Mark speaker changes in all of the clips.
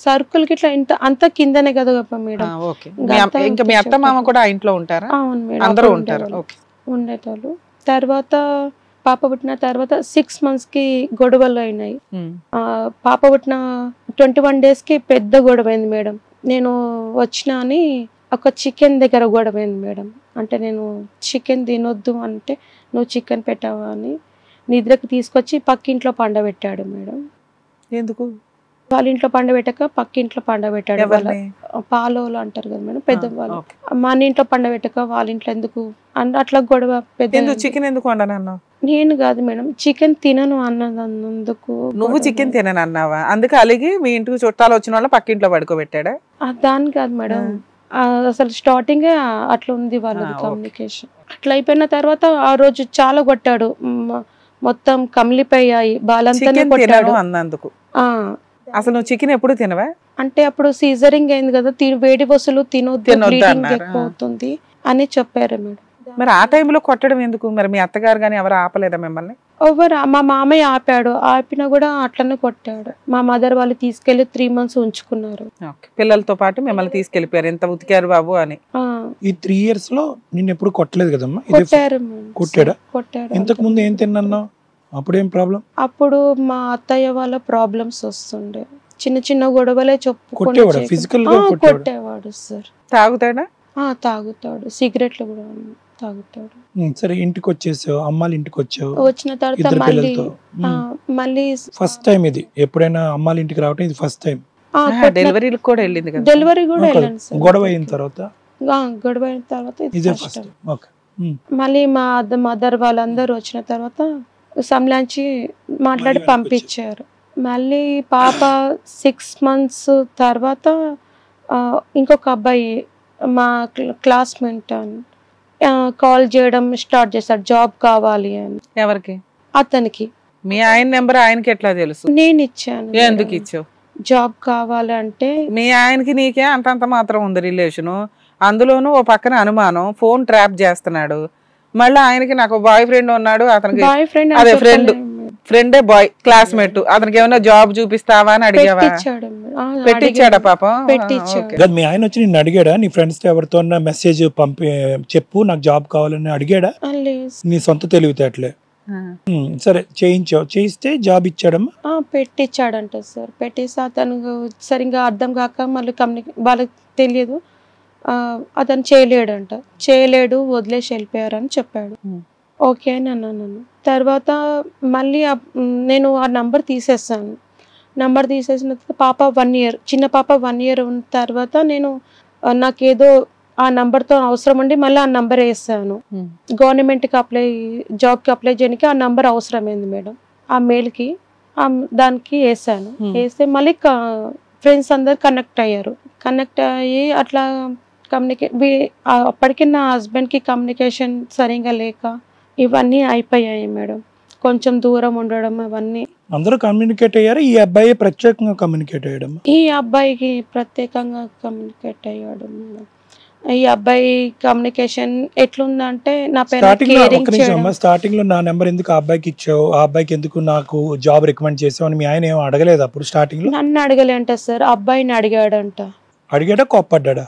Speaker 1: సరుకులకి ఇట్లా ఇంత అంత కిందనే కదా మేడం.
Speaker 2: ఇంకా మీ అత్త మామ కూడా ఆ ఇంట్లో ఉంటారా?
Speaker 1: అవును మేడం,
Speaker 2: అందరూ ఉంటారు.
Speaker 1: ఉండేటోళ్ళు. తర్వాత పాప పుట్టిన తర్వాత 6 months కి గొడవలు అయినాయి. పాప పుట్టిన 21 days కి పెద్ద గొడవైంది మేడం. నేను వచ్చినా అని ఒక చికెన్ దగ్గర గొడవైంది మేడం. అంటే నేను చికెన్ తినొద్దు అంటే నువ్వు చికెన్ పెట్టావా అని నిద్రకి తీసుకొచ్చి పక్కింట్లో పండబెట్టాడు మేడం.
Speaker 2: ఎందుకు?
Speaker 1: వాళ్ళ ఇంట్లో పండబెట్టక పక్కింట్లో పండబెట్టాడు. వాళ్ళ పాలోలు అంటారు కదా మేడం, పెద్దవాళ్ళు. మన ఇంట్లో పండబెట్టక వాళ్ళ ఇంట్లో ఎందుకు అట్లా గొడవ పెద్ద.
Speaker 2: చికెన్ ఎందుకు వండనన్నావు?
Speaker 1: నేను కాదు మేడం, చికెన్ తినను అన్నందుకు.
Speaker 2: నువ్వు చికెన్ తినను అన్నావా? అందుకే అలిగి మీ ఇంటికి చుట్టాలు వచ్చిన వాళ్ళ పక్కింట్లో పడుకోబెట్టాడా?
Speaker 1: దాని కాదు మేడం, అసలు స్టార్టింగ్ అట్లా ఉంది వాళ్ళది కమ్యూనికేషన్. అట్లా అయిపోయిన తర్వాత ఆ రోజు చాలా కొట్టాడు, మొత్తం కమిలిపోయాయి, బాలంతా కొట్టాడు
Speaker 2: అన్నందుకు. అసలు నువ్వు చికెన్ ఎప్పుడు తినవా?
Speaker 1: అంటే అప్పుడు సీజరింగ్ అయింది కదా, వేడి వస్తువులు తినొద్దు, బ్లీడింగ్ ఎక్కువ అవుతుంది అని చెప్పారు మేడం.
Speaker 2: మరి ఆ టైంలో కొట్టడం ఎందుకు? మరి మీ అత్తగారు కానీ ఎవరు ఆపలేదా మిమ్మల్ని?
Speaker 1: మా మామయ్య ఆపాడు, ఆపినా కూడా అట్లనే కొట్టాడు. మా మదర్ వాళ్ళు తీసుకెళ్లి 3 months ఉంచుకున్నారు.
Speaker 2: పిల్లలతో పాటు మిమ్మల్ని తీసుకెళ్లిపోయారు. ఎంత ఉతికారు బాబు అని.
Speaker 3: ఈ 3 years లో నిన్ను ఎప్పుడు కొట్టలేదు కదమ్మా?
Speaker 1: కొట్టాడు.
Speaker 3: ఇంతకు ముందు ఏం తిన్నావు? అప్పుడేం ప్రాబ్లం?
Speaker 1: అప్పుడు మా అత్తయ్య వాళ్ళ ప్రాబ్లమ్స్ వస్తుండే, చిన్న చిన్న గొడవలే కొట్టేవాడు సార్.
Speaker 2: తాగుతాడా?
Speaker 1: తాగుతాడు, సిగరెట్లు కూడా తాగుతాడు.
Speaker 3: సరే, ఇంటికి వచ్చేసావు, అమ్మాళ్ళ ఇంటికి వచ్చావు.
Speaker 1: వచ్చిన తర్వాత మళ్ళీ
Speaker 3: ఫస్ట్ టైం ఇది ఎప్పుడైనా అమ్మాళ్ళ ఇంటికి రావటం ఇది ఫస్ట్ టైం?
Speaker 2: డెలివరీ కూడా వెళ్ళింది కదా?
Speaker 1: డెలివరీ కూడా వెళ్ళాను సార్.
Speaker 3: గొడవ అయిన తర్వాత
Speaker 1: ఇదే ఫస్ట్ టైం. మళ్ళీ మా మదర్ వాళ్ళందరూ వచ్చిన తర్వాత సంలాంచి మాట్లాడి పంపించారు. మళ్ళీ పాప 6 months తర్వాత ఇంకొక అబ్బాయి మా క్లాస్మేట్ కాల్ చేయడం స్టార్ట్ చేశాడు, జాబ్ కావాలి అని.
Speaker 2: ఎవరికి?
Speaker 1: అతనికి.
Speaker 2: మీ ఆయన నెంబర్ ఆయనకి ఎట్లా తెలుసు?
Speaker 1: నేను ఇచ్చాను.
Speaker 2: ఎందుకు ఇచ్చావు?
Speaker 1: జాబ్ కావాలంటే.
Speaker 2: మీ ఆయనకి నీకే అంతంత మాత్రం ఉంది రిలేషను, అందులోనూ ఓ పక్కన అనుమానం, ఫోన్ ట్రాప్ చేస్తున్నాడు. మళ్ళీ ఆయనకి నాకు బాయ్ ఫ్రెండ్ ఉన్నాడు, అతనికి అదే ఫ్రెండే బాయ్ క్లాస్మేట్, అతనికి ఏమైనా జాబ్ చూపిస్తావా అని అడిగావా? పెట్టించాడా పాపం?
Speaker 3: మీ ఆయన వచ్చి నిన్ను అడిగాడా? నీ ఫ్రెండ్స్ తో ఎవరితో మెసేజ్ చెప్పు నాకు జాబ్ కావాలని అడిగాడా? నీ సొంత తెలివితేటలే. సరే, చేయిస్తే జాబ్ ఇచ్చాడమ్మా?
Speaker 1: పెట్టించాడంట సార్. పెట్టేసి అతను సరిగ్గా అర్థం కాక మళ్ళీ వాళ్ళకి తెలియదు, అతను చేయలేడు, వదిలేసి వెళ్ళిపోయారని చెప్పాడు. ఓకే అని అన్నాను. తర్వాత మళ్ళీ నేను ఆ నంబర్ తీసేసాను. నంబర్ తీసేసిన తర్వాత పాప 1 year, చిన్న పాప 1 year ఉన్న తర్వాత నేను నాకేదో ఆ నంబర్తో అవసరం ఉండి మళ్ళీ ఆ నంబర్ వేసాను. గవర్నమెంట్కి జాబ్కి అప్లై చేయడానికి ఆ నంబర్ అవసరమైంది మేడం. ఆ మెయిల్కి దానికి వేసాను. వేస్తే మళ్ళీ ఫ్రెండ్స్ అందరు కనెక్ట్ అయ్యారు. కనెక్ట్ అయ్యి అట్లా అప్పటికి నా హస్బెండ్కి కమ్యూనికేషన్ సరిగా లేక ఇవన్నీ అయిపోయాయి మేడం. కొంచెం దూరం ఉండడం అవన్నీ.
Speaker 3: అందరూ కమ్యూనికేట్ అయ్యారు. ఈ అబ్బాయి ప్రత్యేకంగా కమ్యూనికేట్ అయ్యాడు?
Speaker 1: ఈ అబ్బాయికి ప్రత్యేకంగా కమ్యూనికేట్ అయ్యాడు మేడం. ఈ అబ్బాయి కమ్యూనికేషన్ ఎట్లుందంటే, నా పేరు
Speaker 3: స్టార్టింగ్ లో నా నెంబర్ ఎందుకు ఆ అబ్బాయికి ఇచ్చావు, ఆ అబ్బాయికి ఎందుకు నాకు జాబ్ రికమెండ్ చేసావు అని మీ ఆయన ఏమో అడగలేదు అప్పుడు స్టార్టింగ్ లో?
Speaker 1: నన్ను అడగలేంట సార్, అబ్బాయిని అడిగాడంట.
Speaker 3: అడిగాడా కోప్పడ్డా?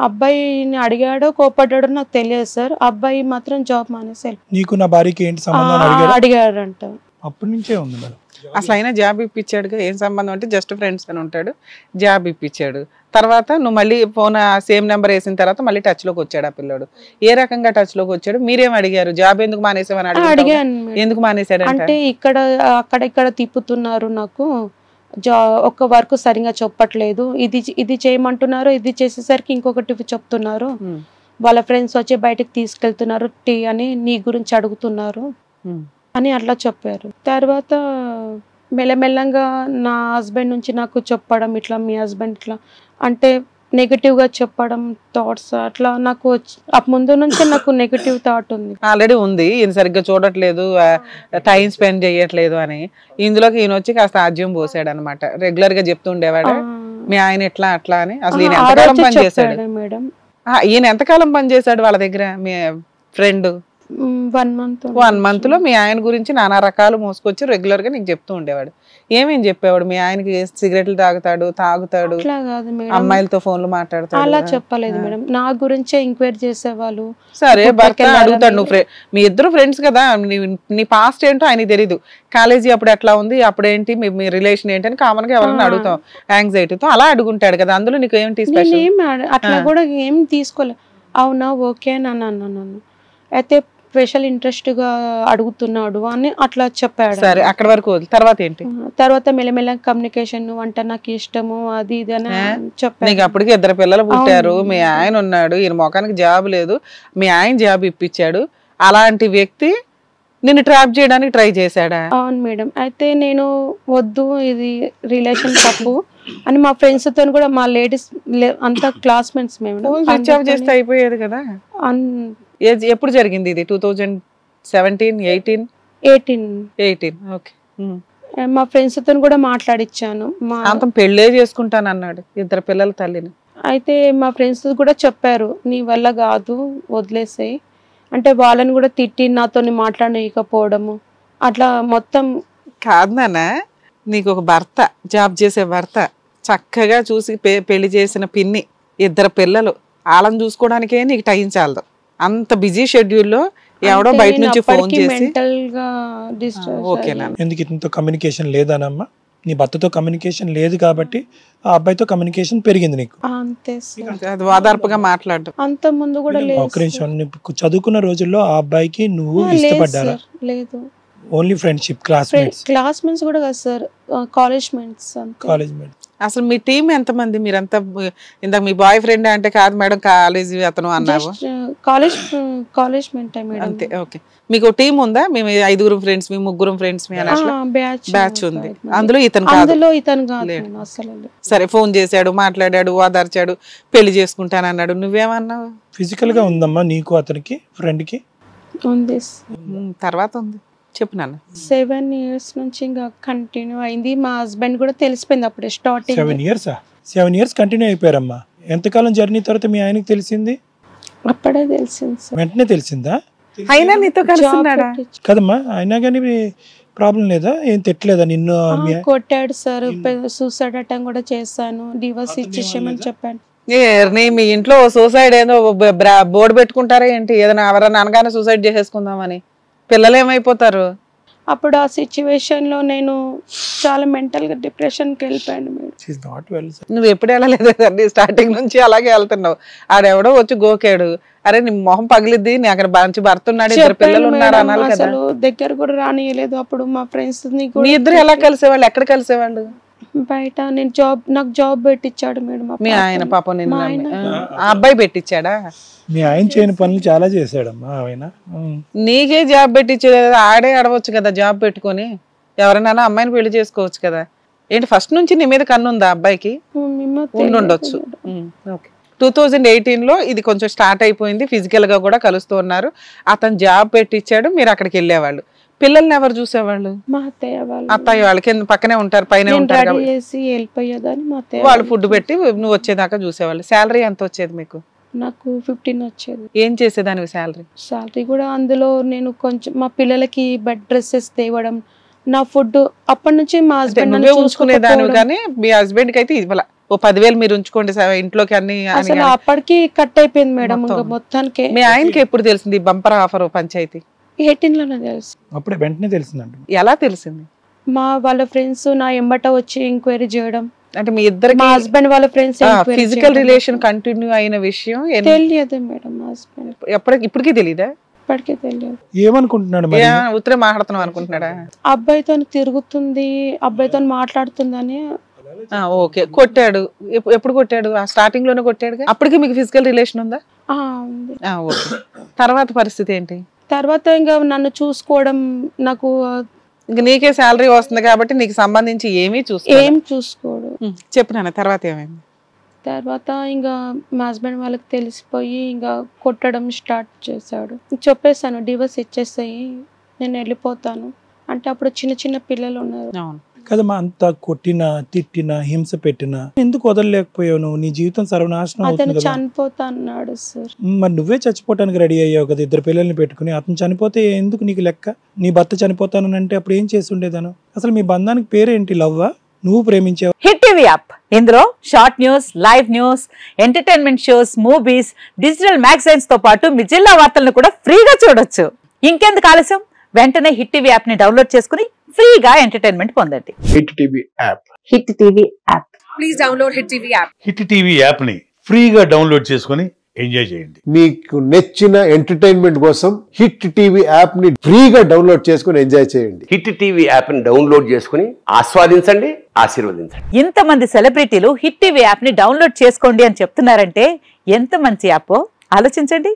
Speaker 1: అబ్బాయిని అడిగాడో కోపడ్డాడో నాకు తెలియదు సార్. అబ్బాయి మాత్రం జాబ్ మానేసారు.
Speaker 3: నీకు నా భార్యకి ఏంటి సంబంధం
Speaker 1: అడిగాడంట.
Speaker 3: అప్పటి నుంచే ఉంది మేడం.
Speaker 2: అసలు అయినా జాబ్ ఇప్పించాడుగా, ఏం సంబంధం అంటే జస్ట్ ఫ్రెండ్స్ అని ఉంటాడు, జాబ్ ఇప్పించాడు. తర్వాత నువ్వు మళ్ళీ ఫోన్ సేమ్ నెంబర్ వేసిన తర్వాత మళ్ళీ టచ్ లోకి వచ్చాడు ఆ పిల్లోడు. ఏ రకంగా టచ్ లోకి వచ్చాడు? మీరేం అడిగారు? జాబ్ ఎందుకు మానేసావని అడిగాను. ఎందుకు మానేసాడు
Speaker 1: అంటే అక్కడ తిప్పుతున్నారు, నాకు ఒక్క వర్క్ సరిగా చెప్పట్లేదు, ఇది చేయమంటున్నారు, ఇది చేసేసరికి ఇంకొకటి చెప్తున్నారు, వాళ్ళ ఫ్రెండ్స్ వచ్చి బయటకు తీసుకెళ్తున్నారు, టీ అని నీ గురించి అడుగుతున్నారు అని అట్లా చెప్పారు. తర్వాత మెల్లమెల్లంగా నా హస్బెండ్ నుంచి నాకు చెప్పడం, ఇట్లా మీ హస్బెండ్ ఇట్లా అంటే నెగటివ్ గా చెప్పడం, థాట్స్ అట్లా నాకు ముందు నుంచి నాకు నెగటివ్ థాట్ ఉంది,
Speaker 2: ఆల్రెడీ ఉంది. ఈయన సరిగ్గా చూడట్లేదు, టైం స్పెండ్ చేయట్లేదు అని. ఇందులోకి ఈయన వచ్చి కాస్త ఆజ్యం పోసాడు అనమాట. రెగ్యులర్ గా చెప్తుండేవాడు మీ ఆయన ఎట్లా అట్లా అని. అసలు ఈయన ఎంతకాలం పనిచేశాడు మేడం? ఈయన ఎంతకాలం పనిచేశాడు వాళ్ళ దగ్గర మీ ఫ్రెండ్?
Speaker 1: 1 మంత్.
Speaker 2: 1 month లో మీ ఆయన గురించి నానా రకాలు మోసుకొచ్చి రెగ్యులర్ గా నీకు చెప్తూ ఉండేవాడు. ఏమేం చెప్పేవాడు? మీ ఆయనకి సిగరెట్లు తాగుతాడు,
Speaker 1: అట్లా కాదు మేడం,
Speaker 2: అమ్మాయిలతో ఫోన్లు మాట్లాడతాడు.
Speaker 1: అలా చెప్పలేదు మేడం, నా గురించే ఎంక్వైరీ చేసేవాళ్ళు.
Speaker 2: సరే, భర్త అడుగుతాడు, నువ్వు మీ ఇద్దరు ఫ్రెండ్స్ కదా, నీ పాస్ట్ ఏంటో ఆయనకి తెలీదు. కాలేజీ అప్పుడు ఎట్లా ఉంది, అప్పుడేంటి, మీ రిలేషన్ ఏంటి అని కామన్ గా ఎవరైనా అడుగుతాం యాంగ్జైటీతో, అలా అడుగుంటాడు కదా. అందులో నీకు ఏంటి స్పెషల్?
Speaker 1: అట్లా కూడా ఏం తీసుకోలే. అవునా, ఓకే అని అన్నాను. అయితే స్పెషల్ ఇంట్రెస్ట్ గా అడుగుతున్నాడు అని అట్లా చెప్పాడు.
Speaker 2: సరే, అక్కడ వరకు తర్వాత ఏంటి?
Speaker 1: తర్వాత మెల్లమెల్ల కమ్యూనికేషన్, అంటే నాకు ఇష్టము అది ఇది అని చెప్పాను.
Speaker 2: నీకు అప్పటికి 2 పిల్లలు పుట్టారు, మీ ఆయన ఉన్నాడు, ఈయన మొఖానికి జాబ్ లేదు, మీ ఆయన జాబ్ ఇప్పించాడు. అలాంటి వ్యక్తి నిన్ను ట్రాప్ చేయడానికి ట్రై చేశాడా?
Speaker 1: అవును మేడం. అయితే నేను వద్దు, ఇది రిలేషన్ తప్పు అని మా ఫ్రెండ్స్ తో కూడా, మా లేడీస్ అంతా క్లాస్మేట్స్ మేము
Speaker 2: స్విచ్ ఆఫ్ చేస్తే అయిపోయేది కదా. ఎప్పుడు జరిగింది ఇది? 2017, 18? ఓకే.
Speaker 1: మా ఫ్రెండ్స్ తో కూడా మాట్లాడిచ్చాను.
Speaker 2: అంత పెళ్ళే చేసుకుంటాను అన్నాడు, 2 పిల్లల తల్లిని.
Speaker 1: అయితే మా ఫ్రెండ్స్ కూడా చెప్పారు, నీ వల్ల కాదు, వదిలేసాయి అంటే. వాళ్ళని కూడా తిట్టి నాతో మాట్లాడకపోవడము అట్లా మొత్తం.
Speaker 2: కాదు నాన్న, నీకు ఒక భర్త, జాబ్ చేసే భర్త, చక్కగా చూసి పెళ్లి చేసిన పిన్ని, 2 పిల్లలు, వాళ్ళని చూసుకోవడానికే నీకు టైం చాలదు. అంత బిజీ షెడ్యూల్లో ఎవడో బయట నుంచి ఫోన్ చేసి
Speaker 3: ఎందుకు ఇతనితో కమ్యూనికేషన్ లేదనమ్మా? నీ భర్తతో కమ్యూనికేషన్ లేదు కాబట్టి ఆ అబ్బాయితో కమ్యూనికేషన్ పెరిగింది నీకు.
Speaker 1: అంతే,
Speaker 2: అది వాదార్పుగా మాట్లాడడం.
Speaker 1: అంత ముందు కూడా లేదు.
Speaker 3: ఒక నిమిషం, చదువుకున్న రోజుల్లో ఆ అబ్బాయికి నువ్వు ఇష్టపడ్డారా?
Speaker 1: లేదు,
Speaker 3: ఓన్లీ ఫ్రెండ్షిప్,
Speaker 1: క్లాస్మేట్స్ కూడా కాదు సార్, కాలేజ్ మేట్స్.
Speaker 2: అసలు మీ టీం ఎంతమంది? మీరంతా ఇందాక మీ బాయ్ ఫ్రెండ్ అంటే కాదు మేడం, కాలేజ్ అతను అన్నావు.
Speaker 1: College mate madam.
Speaker 2: అంతే, ఓకే. మీకు టీం ఉందా? మేము 5 ఫ్రెండ్స్, మీ 3 ఫ్రెండ్స్, మీ బ్యాచ్ ఉంది. అందులో ఇతను కాదు. సరే, ఫోన్ చేశాడు, మాట్లాడాడు, ఓదార్చాడు, పెళ్లి చేసుకుంటానన్నాడు, నువ్వేమన్నావు?
Speaker 3: ఫిజికల్ గా ఉందమ్మా నీకు అతనికి, ఫ్రెండ్ కి?
Speaker 2: తర్వాత ఉంది, చెప్పు నాన్న.
Speaker 1: 7 years నుంచి ఇంకా కంటిన్యూ అయింది. మా హస్బెండ్ కూడా తెలిసిపోయింది అప్పుడే స్టార్టింగ్.
Speaker 3: 7 years continue అయిపోయారమ్మా. ఎంతకాలం జర్నీ తర్వాత మీ ఆయనకి తెలిసింది?
Speaker 1: అప్పుడే తెలిసింది.
Speaker 3: వెంటనే తెలిసిందా?
Speaker 2: అయినా నీతో కలిసినాడా?
Speaker 3: కదమ్మా, అయినా కానీ ప్రాబ్లం లేదా? ఏం తిట్టలేదా నిన్ను?
Speaker 1: కొట్టాడు సార్, సూసైడ్ అటెంప్ట్ కూడా చేశాను, డివోర్స్ ఇచ్చేసామని చెప్పాను.
Speaker 2: మీ ఇంట్లో సూసైడ్ ఏదో బోర్డు పెట్టుకుంటారా ఏంటి? ఏదైనా ఎవరైనా అనగానే సూసైడ్ చేసేసుకుందామని, పిల్లలు ఏమైపోతారు?
Speaker 1: అప్పుడు ఆ సిచ్యువేషన్ లో నేను చాలా మెంటల్ గా డిప్రెషన్ కి వెళ్ళిపోయాను.
Speaker 2: నువ్వు ఎప్పుడు వెళ్ళలేదు, స్టార్టింగ్ నుంచి అలాగే వెళ్తున్నావు. ఆడెవడో వచ్చి గోకాడు, అరే నీ మొహం పగిలిద్ది, నీ అక్కడ మంచి భర్త ఉన్నాడు, 2 పిల్లలు ఉన్నారు అనాలి కదా.
Speaker 1: దగ్గర కూడా రానియలేదు అప్పుడు మా ఫ్రెండ్స్.
Speaker 2: మీ ఇద్దరు ఎలా కలిసేవాళ్ళు? ఎక్కడ కలిసేవాళ్ళు?
Speaker 1: బయట. నాకు జాబ్ పెట్టించాడు మేడం
Speaker 2: మీ ఆయన. పాపం నిన్ను ఆ అబ్బాయి పెట్టించాడా?
Speaker 3: మీ ఆయన చేయని పనులు చాలా చేశాడమ్మా ఆయన.
Speaker 2: నీకే జాబ్ పెట్టించే, ఆడే అడవచ్చు కదా జాబ్ పెట్టుకొని, ఎవరైనా అమ్మాయిని పెళ్లి చేసుకోవచ్చు కదా. ఏంటి ఫస్ట్ నుంచి నీ మీద కన్ను ఉందా అబ్బాయికి? ఉండొచ్చు. 2018 లో ఇది కొంచెం స్టార్ట్ అయిపోయింది, ఫిజికల్ గా కూడా కలుస్తూ ఉన్నారు. అతను జాబ్ పెట్టించాడు, మీరు అక్కడికి వెళ్ళేవాళ్ళు. పిల్లల్ని ఎవరు చూసేవాళ్ళు?
Speaker 1: మా అత్తయ్య వాళ్ళు.
Speaker 2: అత్తయ్య వాళ్ళకి పక్కనే ఉంటారు, పైన ఉంటారు, వాళ్ళు ఫుడ్ పెట్టి నువ్వు వచ్చేదాకా చూసేవాళ్ళు. శాలరీ ఎంత వచ్చేది మీకు?
Speaker 1: నాకు 15 వచ్చేది.
Speaker 2: ఏం చేసేదానివి శాలరీ
Speaker 1: కూడా? అందులో నేను కొంచెం మా పిల్లలకి బెడ్ డ్రెస్సెస్ తేవడం, నా ఫుడ్ అప్పటి నుంచి మా హస్బెండ్
Speaker 2: ఉంచుకునేదాన్ని. కానీ మీ హస్బెండ్ కి అయితే ఇవ్వాల, ఓ 10,000 మీరు ఉంచుకోండి ఇంట్లోకి అన్ని.
Speaker 1: అసలు అప్పటికి కట్ అయిపోయింది మేడం మొత్తానికి.
Speaker 2: మీ ఆయనకి ఎప్పుడు తెలిసింది బంపర్ ఆఫర్ పంచాయతీ?
Speaker 1: 18 లోనే తెలుసు.
Speaker 3: అప్పుడే వెంటనే తెలిసిందంట.
Speaker 2: ఎలా తెలిసింది?
Speaker 1: వాళ్ళ ఫ్రెండ్స్ నా ఎంబట వచ్చి ఎంక్వైరీ చేయడం.
Speaker 2: అంటే మీ ఇద్దరు,
Speaker 1: మా హస్బెండ్ వాళ్ళ ఫ్రెండ్స్
Speaker 2: ఫిజికల్ రిలేషన్ కంటిన్యూ అయిన విషయం
Speaker 1: తెలియదు మేడం. మా హస్బెండ్
Speaker 2: ఇప్పటికీ తెలీదా?
Speaker 1: ఇప్పటికే తెలియదు.
Speaker 3: ఏమనుకుంటున్నాడు?
Speaker 2: ఉత్తరే మాట్లాడుతున్నావు అనుకుంటున్నాడా?
Speaker 1: అబ్బాయితో తిరుగుతుంది, అబ్బాయితో మాట్లాడుతుందని.
Speaker 2: ఓకే, కొట్టాడు. ఎప్పుడు కొట్టాడు? ఆ స్టార్టింగ్ లోనే కొట్టాడు. అప్పటికి మీకు ఫిజికల్ రిలేషన్ ఉందా?
Speaker 1: ఉంది.
Speaker 2: ఓకే. తర్వాత పరిస్థితి ఏంటి?
Speaker 1: తర్వాత ఇంకా నన్ను చూసుకోవడం, నాకు
Speaker 2: ఇంకా నీకే శాలరీ వస్తుంది కాబట్టి నీకు సంబంధించి ఏం
Speaker 1: చూసుకోడు.
Speaker 2: చెప్పు నాన్న, తర్వాత ఏమైంది?
Speaker 1: తర్వాత ఇంకా మా హస్బెండ్ వాళ్ళకి తెలిసిపోయి ఇంకా కొట్టడం స్టార్ట్ చేశాడు. చెప్పేసాను, డివోర్స్ ఇచ్చేసాయి, నేను వెళ్ళిపోతాను అంటే. అప్పుడు చిన్న చిన్న పిల్లలు ఉన్నారు.
Speaker 3: కదమ్మా, అంత కొట్టినా తిట్టినా హింస పెట్టినా ఎందుకు వదలలేకపోయావు నువ్వు? నీ జీవితం సర్వనాశనం అవుతుంది కదా.
Speaker 1: చనిపోతా అన్నాడు సార్.
Speaker 3: మరి నువ్వే చచ్చిపోవటానికి రెడీ అయ్యావు కదా, 2 పిల్లల్ని పెట్టుకుని. అతను చనిపోతే ఎందుకు నీకు లెక్క? నీ భర్త చనిపోతానంటే అప్పుడు ఏం చేసి ఉండేదాను? అసలు మీ బంధానికి పేరేంటి? లవ్వా? నువ్వు ప్రేమించావు?
Speaker 4: హిట్ టీవీ యాప్, ఇందులో short news, live news, entertainment shows, movies, digital magazines తో పాటు మీ జిల్లా వార్తలను కూడా ఫ్రీగా చూడొచ్చు. ఇంకెందుకు ఆలస్యం, వెంటనే హిట్ టీవీ యాప్ ని డౌన్లోడ్ చేసుకుని ఫ్రీగా ఎంటర్టైన్మెంట్ పొందండి.
Speaker 5: Hit TV app.
Speaker 4: Hit TV app.
Speaker 6: Please download hit TV app.
Speaker 7: Hit TV app ని ఫ్రీగా డౌన్లోడ్ చేసుకుని ఎంజాయ్ చేయండి.
Speaker 5: మీకు నచ్చిన ఎంటర్టైన్మెంట్ కోసం హిట్ టీవీ యాప్ ని ఫ్రీగా డౌన్లోడ్ చేసుకుని ఎంజాయ్ చేయండి.
Speaker 8: హిట్ టీవీ యాప్ ని డౌన్లోడ్ చేసుకుని ఆస్వాదించండి, ఆశీర్వదించండి.
Speaker 4: ఇంతమంది సెలబ్రిటీలు హిట్ టీవీ యాప్ ని డౌన్లోడ్ చేసుకోండి అని చెప్తున్నారంటే ఎంత మంచి యాప్ ఆలోచించండి.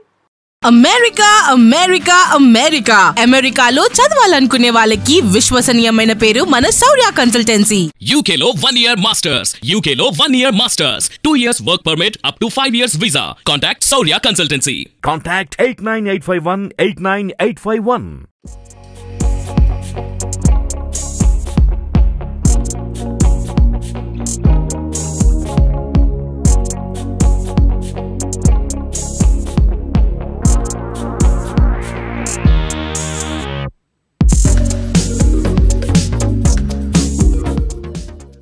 Speaker 6: అమెరికా అమెరికా అమెరికా అమెరికాలో చదవాలనుకునే వాళ్ళకి విశ్వసనీయమైన పేరు మన శౌర్య కన్సల్టెన్సీ.
Speaker 9: UK లో 1 year masters, UK లో 1 year masters, 2 years work permit up to 5 years visa. Contact Saurya Consultancy.
Speaker 10: Contact 89851 89851.